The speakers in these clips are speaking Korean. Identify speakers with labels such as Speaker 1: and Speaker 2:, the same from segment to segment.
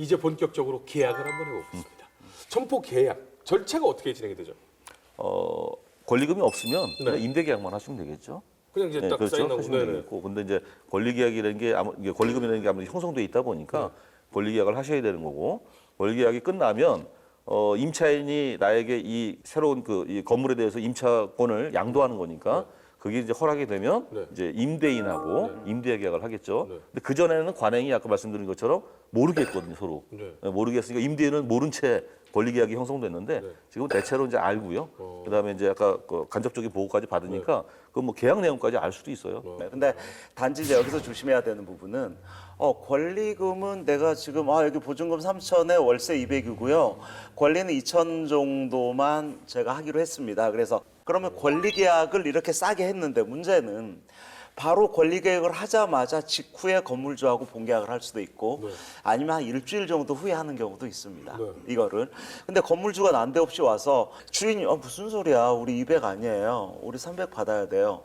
Speaker 1: 이제 본격적으로 계약을 한번 해보겠습니다. 점포 계약 절차가 어떻게 진행이 되죠?
Speaker 2: 권리금이 없으면
Speaker 1: 네.
Speaker 2: 그냥 임대 계약만 하시면 되겠죠.
Speaker 1: 그냥 이제 딱
Speaker 2: 그렇죠.
Speaker 1: 사인하고.
Speaker 2: 하시면 되겠고, 근데 이제 권리 계약이라는 게 이게 권리금이라는 게 아무래도 형성돼 있다 보니까 권리 계약을 하셔야 되는 거고, 권리 계약이 끝나면 임차인이 나에게 이 새로운 이 건물에 대해서 임차권을 양도하는 거니까. 그게 이제 허락이 되면
Speaker 1: 네.
Speaker 2: 이제 임대인하고 임대 계약을 하겠죠.
Speaker 1: 네.
Speaker 2: 근데 그 전에는 관행이 아까 말씀드린 것처럼 모르겠거든요, 서로.
Speaker 1: 네.
Speaker 2: 모르겠으니까 임대인은 모른 채 권리 계약이 형성됐는데 지금 대체로 이제 알고요. 그다음에 이제 아까 간접적인 보호까지 받으니까 그 뭐 계약 내용까지 알 수도 있어요.
Speaker 3: 근데 단지 이제 여기서 조심해야 되는 부분은 권리금은 내가 지금 여기 보증금 3천에 월세 200이고요. 권리는 2천 정도만 제가 하기로 했습니다. 그래서 그러면 권리 계약을 이렇게 싸게 했는데 문제는 바로 권리 계약을 하자마자 직후에 건물주하고 본계약을 할 수도 있고 아니면 한 일주일 정도 후에 하는 경우도 있습니다. 이거를. 근데 건물주가 난데없이 와서 주인이 무슨 소리야, 우리 200 아니에요, 우리 300 받아야 돼요.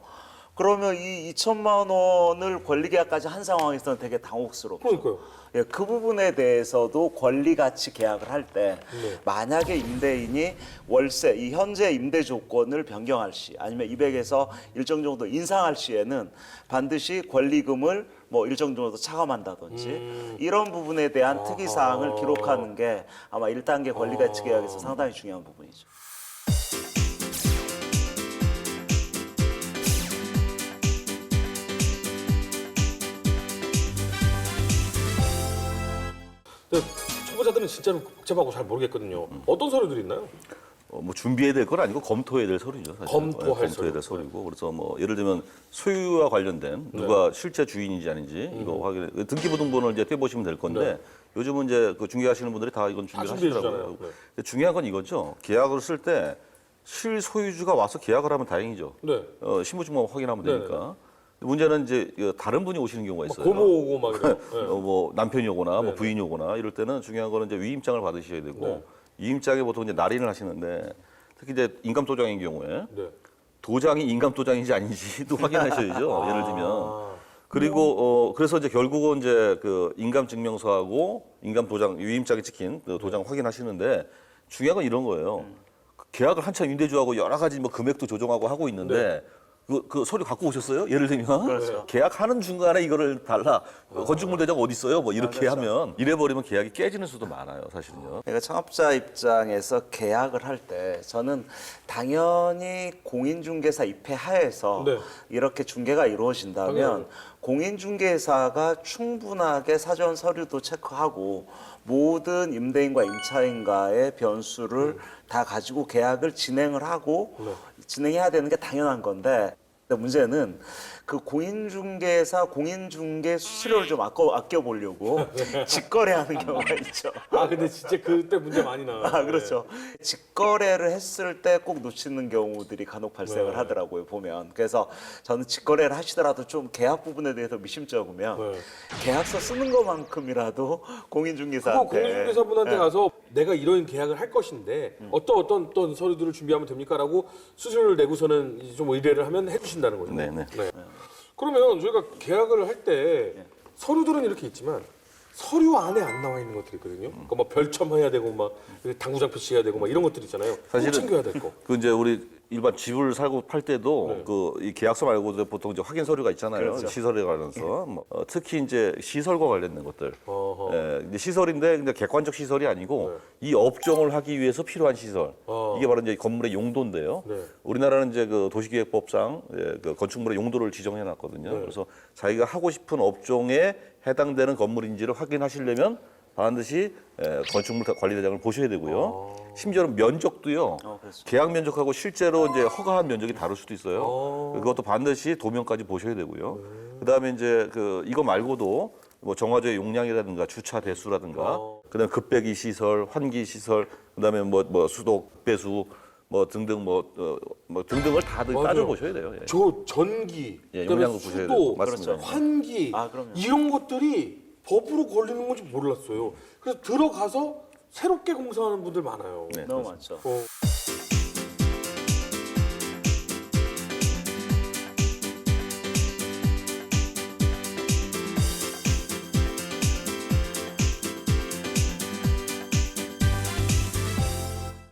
Speaker 3: 그러면 이 2천만 원을 권리계약까지 한 상황에서는 되게 당혹스럽죠.
Speaker 1: 그러니까요.
Speaker 3: 예, 그 부분에 대해서도 권리가치 계약을 할 때 만약에 임대인이 월세, 이 현재 임대 조건을 변경할 시 아니면 200에서 일정 정도 인상할 시에는 반드시 권리금을 뭐 일정 정도 차감한다든지 이런 부분에 대한 특이사항을 기록하는 게 아마 1단계 권리가치 계약에서 상당히 중요한 부분이죠.
Speaker 1: 근데 초보자들은 진짜로 복잡하고 잘 모르겠거든요. 어떤 서류들이 있나요?
Speaker 2: 뭐 준비해야 될 건 아니고 검토해야 될 서류죠. 사실.
Speaker 1: 검토해야
Speaker 2: 될 서류고. 그래서 뭐 예를 들면 소유와 관련된 누가 실제 주인인지 아닌지 이거 확인. 등기부등본을 이제 떼보시면 될 건데 요즘은 이제 그 중개하시는 분들이 다 이건 준비를 하시더라고요. 근데 중요한 건 이거죠. 계약을 쓸 때 실소유주가 와서 계약을 하면 다행이죠.
Speaker 1: 네.
Speaker 2: 신분증만 확인하면 되니까. 문제는 이제 다른 분이 오시는 경우가 있어요.
Speaker 1: 고모 오고 막 이래요.
Speaker 2: 뭐 남편이 오거나 뭐 부인이 오거나 이럴 때는 중요한 거는 이제 위임장을 받으셔야 되고 위임장에 보통 이제 날인을 하시는데 특히 이제 인감도장인 경우에 도장이 인감도장인지 아닌지도 확인하셔야죠. 예를 들면. 그리고 그래서 이제 결국은 이제 그 인감증명서하고 인감도장 위임장에 찍힌 그 도장 확인하시는데 중요한 건 이런 거예요. 계약을 한참 임대주하고 여러 가지 뭐 금액도 조정하고 하고 있는데 그 서류 갖고 오셨어요? 예를 들면
Speaker 3: 그렇죠.
Speaker 2: 계약하는 중간에 이거를 달라 건축물 대장 어디 있어요? 뭐 이렇게
Speaker 3: 그렇죠.
Speaker 2: 하면 이래버리면 계약이 깨지는 수도 많아요, 사실은요.
Speaker 3: 그러니까 창업자 입장에서 계약을 할 때 저는 당연히 공인중개사 입회하에서 이렇게 중개가 이루어진다면 공인중개사가 충분하게 사전 서류도 체크하고 모든 임대인과 임차인과의 변수를 다 가지고 계약을 진행을 하고 진행해야 되는 게 당연한 건데 근데 문제는 그 공인중개사 공인중개 수수료를 좀 아껴보려고 직거래하는 경우가 있죠.
Speaker 1: 근데 진짜 그때 문제 많이 나요.
Speaker 3: 그렇죠. 직거래를 했을 때 꼭 놓치는 경우들이 간혹 발생을 하더라고요, 보면. 그래서 저는 직거래를 하시더라도 좀 계약 부분에 대해서 미심쩍으면 계약서 쓰는 것만큼이라도 공인중개사한테.
Speaker 1: 공인중개사분한테 가서 내가 이런 계약을 할 것인데 어떤 서류들을 준비하면 됩니까? 라고 수수료를 내고서는 이제 좀 의뢰를 하면 해주신다는 거죠.
Speaker 2: 네네.
Speaker 1: 그러면 저희가 계약을 할 때 서류들은 이렇게 있지만 서류 안에 안 나와 있는 것들이 있거든요. 그러니까 뭐 별첨해야 되고 막 당구장 표시해야 되고 막 이런 것들 있잖아요.
Speaker 2: 사실은
Speaker 1: 꼭 챙겨야 될 거.
Speaker 2: 그 이제 우리 일반 집을 살고 팔 때도 그 이 계약서 말고도 보통 이제 확인 서류가 있잖아요.
Speaker 3: 그렇죠.
Speaker 2: 시설에 관련해서 특히 이제 시설과 관련된 것들. 이제 시설인데 근데 객관적 시설이 아니고 이 업종을 하기 위해서 필요한 시설. 이게 바로 이제 건물의 용도인데요. 우리나라는 이제 그 도시계획법상 그 건축물의 용도를 지정해 놨거든요. 그래서 자기가 하고 싶은 업종에 해당되는 건물인지를 확인하시려면 반드시 건축물 관리대장을 보셔야 되고요. 심지어는 면적도요. 계약 면적하고 실제로 이제 허가한 면적이 다를 수도 있어요. 그것도 반드시 도면까지 보셔야 되고요. 그다음에 이제 이거 말고도 뭐 정화조의 용량이라든가 주차 대수라든가 그다음에 급배기 시설, 환기 시설, 그다음에 뭐 수도, 배수 뭐 등등 등등을 다 따져보셔야 돼요. 예.
Speaker 1: 저 전기, 그다음에
Speaker 2: 용량도 보셔야
Speaker 1: 수도,
Speaker 2: 되고. 맞습니다.
Speaker 1: 환기
Speaker 3: 그럼요.
Speaker 1: 이런 것들이 법으로 걸리는 건지 몰랐어요. 그래서 들어가서 새롭게 공사하는 분들 많아요.
Speaker 2: 네,
Speaker 3: 너무 많죠.